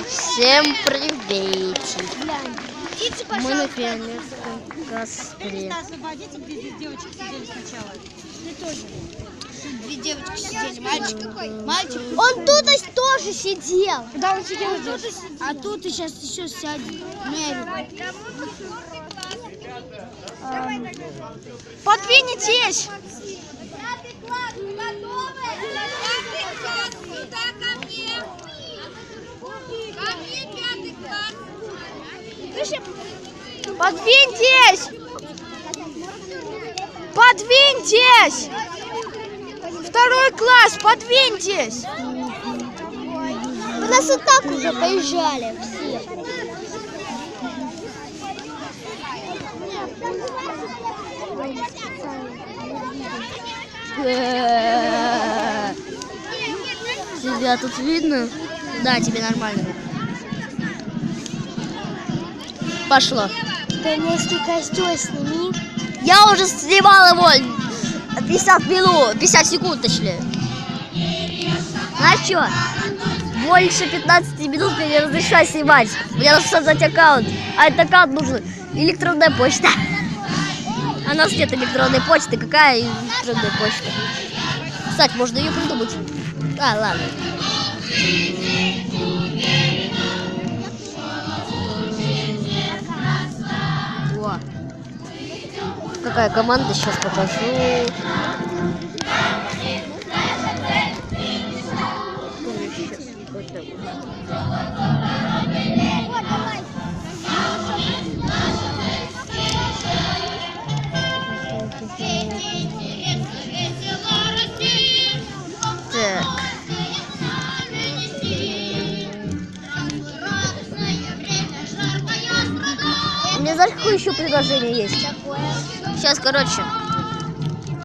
Всем приветик. Мы на фермерском костре. Две девочки сидели. Мальчик какой? Мальчик. Он тут тоже сидел. Да, он сидел здесь. А тут и сейчас еще сядет. Подвинетесь. Подвиньтесь! Подвиньтесь! Второй класс, подвиньтесь! У нас и так уже поезжали все. Тебя тут видно? Да, тебе нормально. Пошло. Фермерский костер сними. Я уже снимал его 50 минут, 50 секунд точнее. Знаешь что? Больше 15 минут мне не разрешаю снимать. Мне надо создать аккаунт. А этот аккаунт нужен электронная почта. А у нас нет электронной почты. Какая электронная почта? Кстати, можно ее придумать. А, ладно. Во. Какая команда, сейчас покажу. Так. У меня знаешь, какое еще предложение есть? Сейчас, короче,